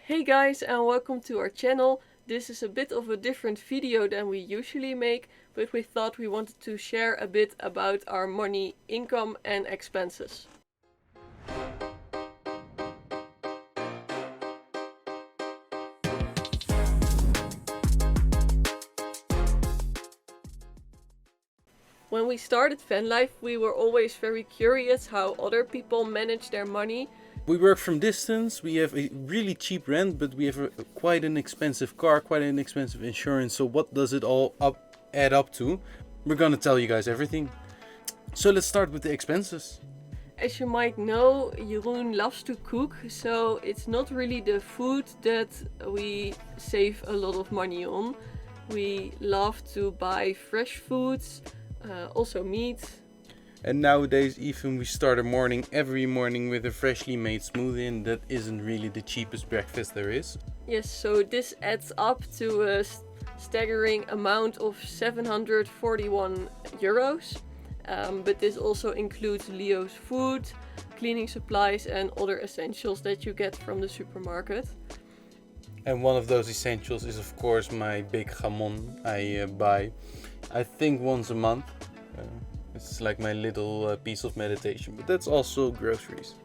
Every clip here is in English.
Hey guys, and welcome to our channel. This is a bit of a different video than we usually make, but we thought we wanted to share a bit about our money, income and expenses. When we started Vanlife, we were always very curious how other people manage their money. We work from distance, we have a really cheap rent, but we have quite an expensive car, quite an expensive insurance. So what does it all add up to? We're gonna tell you guys everything. So let's start with the expenses. As you might know, Jeroen loves to cook, so it's not really the food that we save a lot of money on. We love to buy fresh foods, also meat. And nowadays even we start every morning with a freshly made smoothie, and that isn't really the cheapest breakfast there is. Yes, so this adds up to a staggering amount of 741 euros. But this also includes Leo's food, cleaning supplies and other essentials that you get from the supermarket. And one of those essentials is of course my big jamon I buy, I think once a month. It's like my little piece of meditation, but that's also groceries.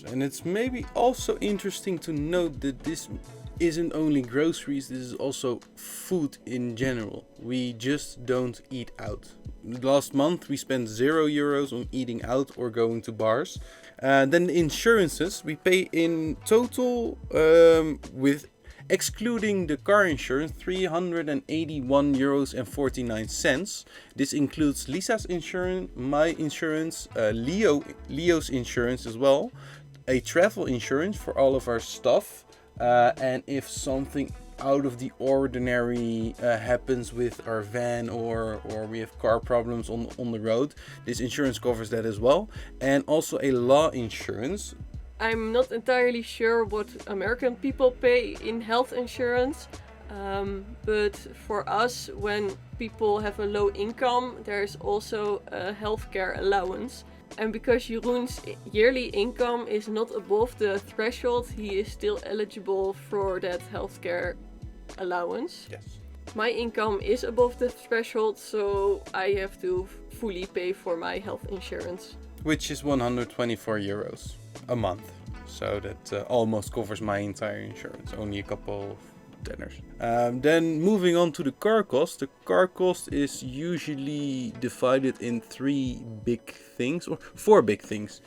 And it's maybe also interesting to note that this isn't only groceries, this is also food in general. We just don't eat out. Last month we spent €0 on eating out or going to bars. Then the insurances we pay in total with excluding the car insurance, €381.49. This includes Lisa's insurance, my insurance, Leo's insurance as well, a travel insurance for all of our stuff, and if something out of the ordinary happens with our van or we have car problems on the road, this insurance covers that as well, and also a law insurance. I'm not entirely sure what American people pay in health insurance, but for us, when people have a low income, there's also a healthcare allowance. And because Jeroen's yearly income is not above the threshold, he is still eligible for that healthcare allowance. Yes. My income is above the threshold, so I have to fully pay for my health insurance. Which is €124 a month. So that almost covers my entire insurance, only a couple of tenors. Then moving on to the car cost. The car cost is usually divided in four big things.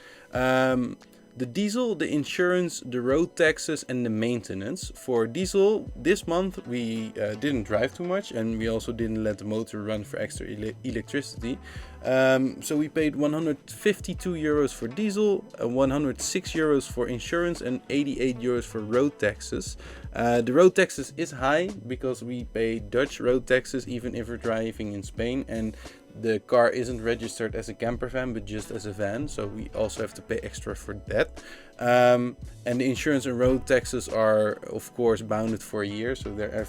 The diesel, the insurance, the road taxes and the maintenance. For diesel, this month we didn't drive too much and we also didn't let the motor run for extra electricity. So we paid €152 for diesel, €106 for insurance and €88 for road taxes. The road taxes is high because we pay Dutch road taxes even if we're driving in Spain, and the car isn't registered as a camper van but just as a van, so we also have to pay extra for that. And the insurance and road taxes are of course bounded for a year, so they're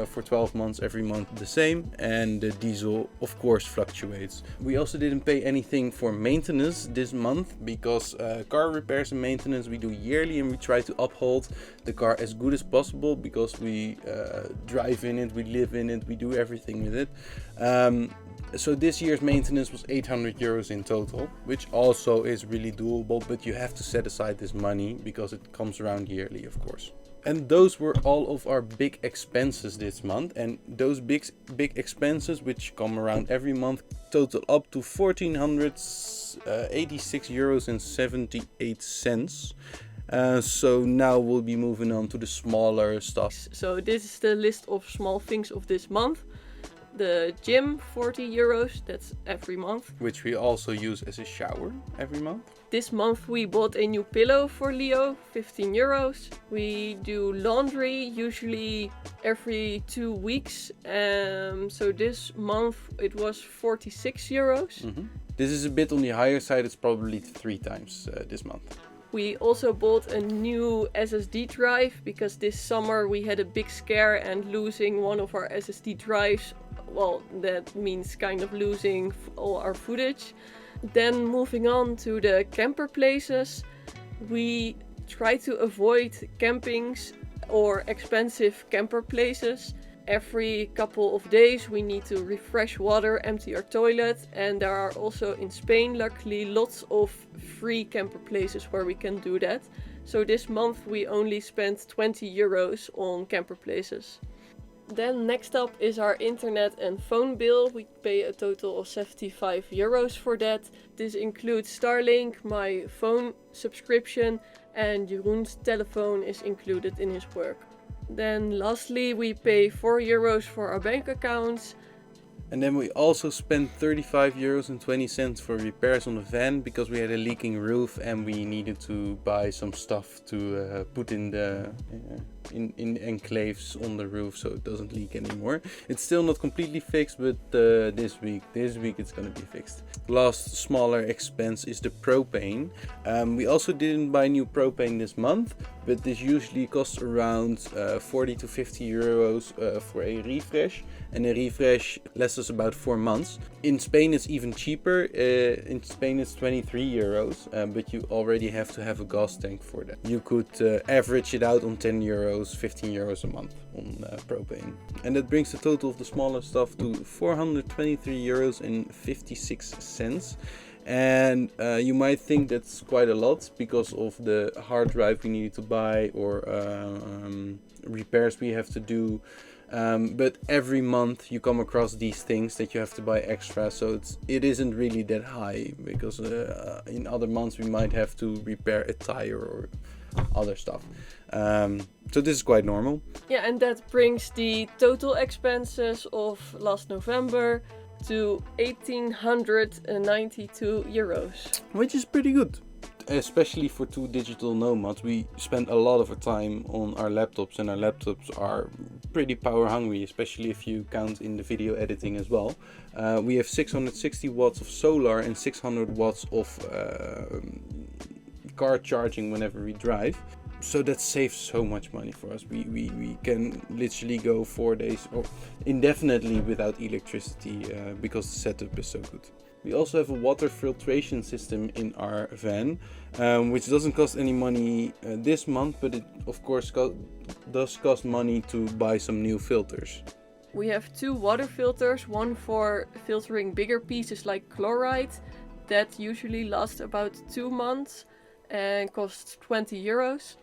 for 12 months every month the same, and the diesel of course fluctuates. We also didn't pay anything for maintenance this month because car repairs and maintenance we do yearly, and we try to uphold the car as good as possible because we drive in it, we live in it, we do everything with it. So this year's maintenance was €800 in total, which also is really doable, but you have to set aside this money because it comes around yearly, of course. And those were all of our big expenses this month, and those big expenses, which come around every month, total up to €1,486.78. So now we'll be moving on to the smaller stuff. So this is the list of small things of this month. The gym, €40, that's every month. Which we also use as a shower every month. This month we bought a new pillow for Leo, €15. We do laundry usually every 2 weeks. So this month it was €46. This is a bit on the higher side, it's probably 3 times this month. We also bought a new SSD drive because this summer we had a big scare, and losing one of our SSD drives, well, that means kind of losing all our footage. Then moving on to the camper places, we try to avoid campings or expensive camper places. Every couple of days we need to refresh water, empty our toilet, and there are also in Spain luckily lots of free camper places where we can do that. So this month we only spent 20 euros on camper places. Then next up is our internet and phone bill. We pay a total of 75 euros for that. This includes Starlink, my phone subscription, and Jeroen's telephone is included in his work. Then lastly we pay 4 euros for our bank accounts. And then we also spent 35 euros and 20 cents for repairs on the van because we had a leaking roof and we needed to buy some stuff to put in the in enclaves on the roof so it doesn't leak anymore. It's still not completely fixed, but this week it's gonna be fixed. Last smaller expense is the propane. We also didn't buy new propane this month, but this usually costs around 40 to 50 euros for a refresh, and a refresh lasts us about 4 months. In Spain it's even cheaper. In Spain it's 23 euros, but you already have to have a gas tank for that. You could average it out on 10 euros, 15 euros a month on propane. And that brings the total of the smaller stuff to 423 euros and 56 cents. And you might think that's quite a lot because of the hard drive we needed to buy or repairs we have to do. But every month you come across these things that you have to buy extra, so it isn't really that high because in other months we might have to repair a tire or other stuff. So this is quite normal. Yeah, and that brings the total expenses of last November to 1,892 euros. Which is pretty good. Especially for two digital nomads, we spend a lot of our time on our laptops, and our laptops are pretty power hungry, especially if you count in the video editing as well. We have 660 watts of solar and 600 watts of car charging whenever we drive. So that saves so much money for us. We can literally go 4 days or indefinitely without electricity because the setup is so good. We also have a water filtration system in our van, which doesn't cost any money this month, but it of course does cost money to buy some new filters. We have 2 water filters, one for filtering bigger pieces like chloride, that usually lasts about 2 months and costs 20 euros.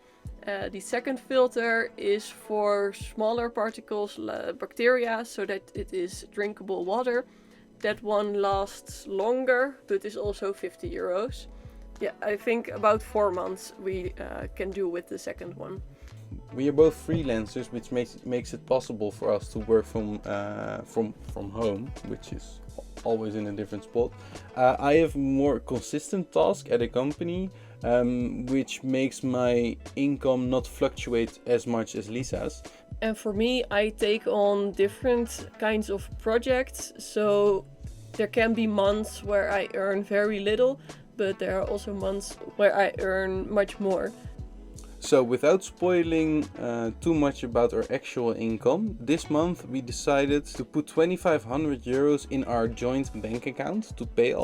The second filter is for smaller particles, bacteria, so that it is drinkable water. That one lasts longer, but is also 50 euros. Yeah, I think about 4 months we can do with the second one. We are both freelancers, which makes it possible for us to work from home, which is always in a different spot. I have more consistent tasks at a company, which makes my income not fluctuate as much as Lisa's. And for me, I take on different kinds of projects. So there can be months where I earn very little, but there are also months where I earn much more. So without spoiling too much about our actual income, this month we decided to put 2,500 euros in our joint bank account to pay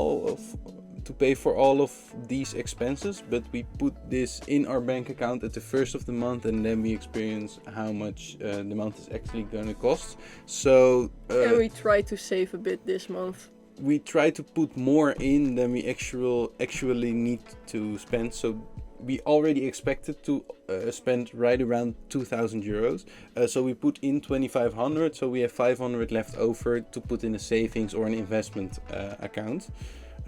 for all of these expenses, but we put this in our bank account at the first of the month, and then we experience how much the month is actually going to cost. So and we try to save a bit this month. We try to put more in than we actually need to spend. So we already expected to spend right around 2,000 euros. So we put in 2,500, so we have 500 left over to put in a savings or an investment account.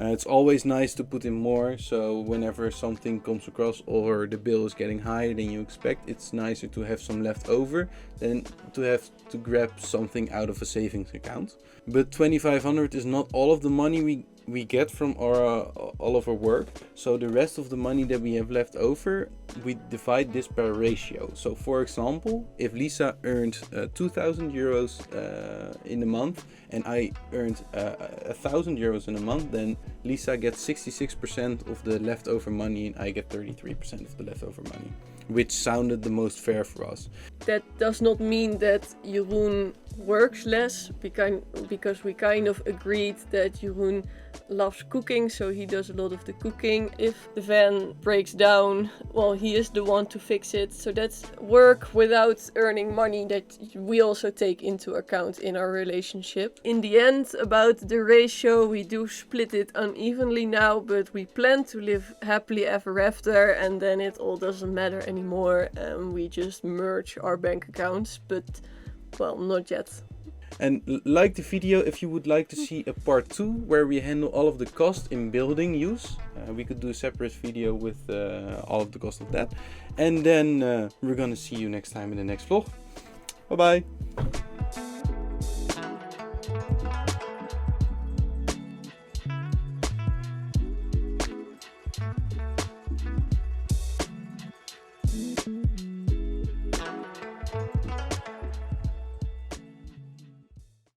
It's always nice to put in more, so whenever something comes across or the bill is getting higher than you expect, it's nicer to have some left over than to have to grab something out of a savings account. But 2,500 is not all of the money we get from all of our work. So the rest of the money that we have left over, we divide this per ratio. So for example, if Lisa earned 2,000 euros in a month and I earned 1,000 euros in a month, then Lisa gets 66% of the leftover money and I get 33% of the leftover money. which sounded the most fair for us. That does not mean that Jeroen works less, because we kind of agreed that Jeroen loves cooking, so he does a lot of the cooking. If the van breaks down, well, he is the one to fix it. So that's work without earning money that we also take into account in our relationship. In the end, about the ratio, we do split it unevenly now, but we plan to live happily ever after, and then it all doesn't matter anymore, and we just merge our bank accounts, but well, not yet. And like the video if you would like to see a part 2 where we handle all of the cost in building use. We could do a separate video with all of the cost of that. And then we're gonna see you next time in the next vlog. Bye bye!